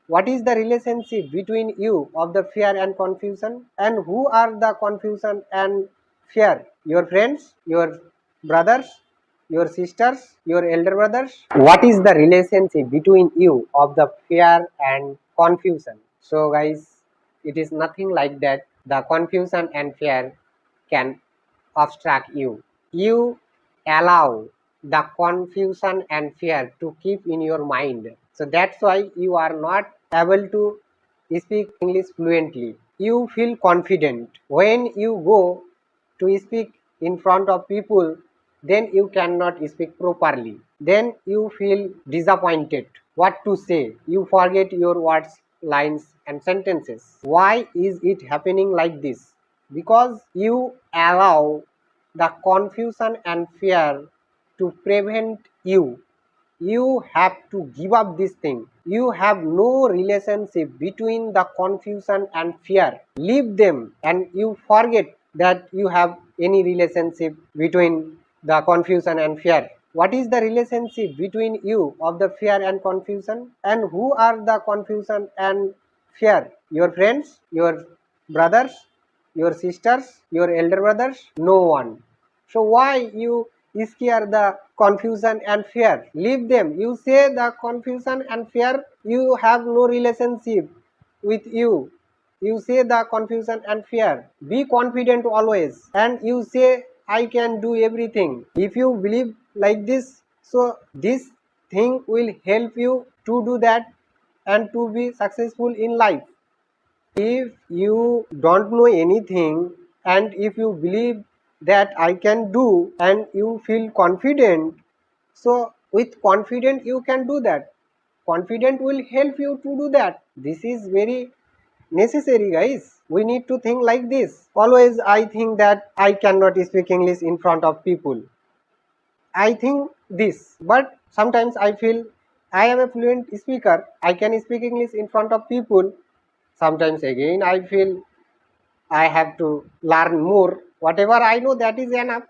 What is the relationship between you of the fear and confusion? And who are the confusion and fear? Your friends, your brothers, your sisters, your elder brothers? What is the relationship between you of the fear and confusion? So guys, it is nothing like that. The confusion and fear can obstruct you. You allow the confusion and fear to keep in your mind. So that's why you are not able to speak English fluently. You feel confident. When you go to speak in front of people, then you cannot speak properly. Then you feel disappointed. What to say? You forget your words, lines, and sentences. Why is it happening like this? Because you allow the confusion and fear to prevent you. You have to give up this thing. You have no relationship between the confusion and fear. Leave them and you forget that you have any relationship between the confusion and fear. What is the relationship between you of the fear and confusion? And who are the confusion and fear? Your friends, your brothers, your sisters, your elder brothers? No one. So why you scare the confusion and fear? Leave them. You say the confusion and fear, you have no relationship with you. You say the confusion and fear. Be confident always. And you say, I can do everything. If you believe like this, so this thing will help you to do that and to be successful in life. If you don't know anything and if you believe that I can do and you feel confident, so with confidence you can do that. Confidence will help you to do that. This is very necessary, guys. We need to think like this. Always I think that I cannot speak English in front of people. I think this, but sometimes I feel I am a fluent speaker. I can speak English in front of people. Sometimes again I feel I have to learn more. Whatever I know, that is enough,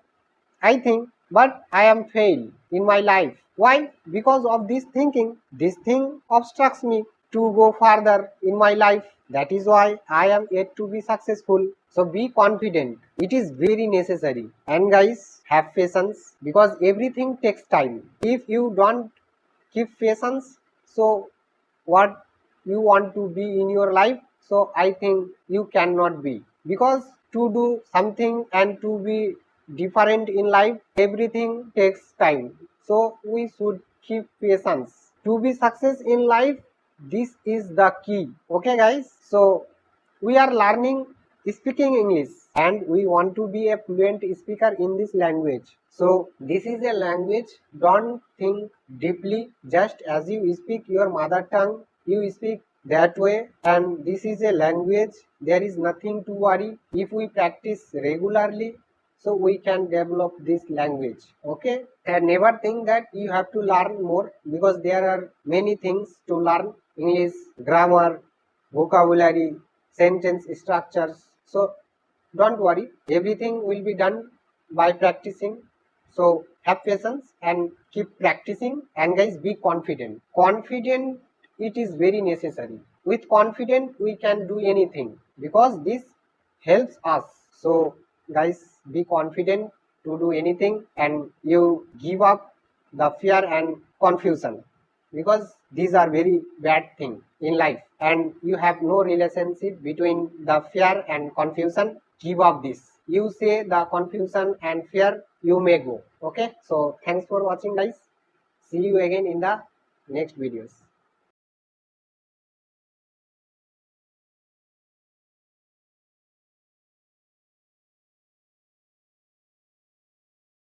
I think. But I am failed in my life. Why? Because of this thinking. This thing obstructs me to go further in my life. That is why I am yet to be successful. So be confident. It is very necessary. And guys, have patience because everything takes time. If you don't keep patience, so what you want to be in your life, so I think you cannot be, because to do something and to be different in life, everything takes time. So we should keep patience to be success in life. This is the key. Okay guys, so we are learning speaking English and we want to be a fluent speaker in this language. So this is a language. Don't think deeply. Just as you speak your mother tongue, you speak that way. And this is a language. There is nothing to worry. If we practice regularly, so we can develop this language. Okay, and never think that you have to learn more, because there are many things to learn. English grammar, vocabulary, sentence structures. So don't worry, everything will be done by practicing. So have patience and keep practicing. And guys, be confident. Confident, it is very necessary. With confidence we can do anything, because this helps us. So guys, be confident to do anything and you give up the fear and confusion, because these are very bad thing in life and you have no relationship between the fear and confusion. Give up this. You say the confusion and fear, you may go. Okay, so thanks for watching guys. See you again in the next videos.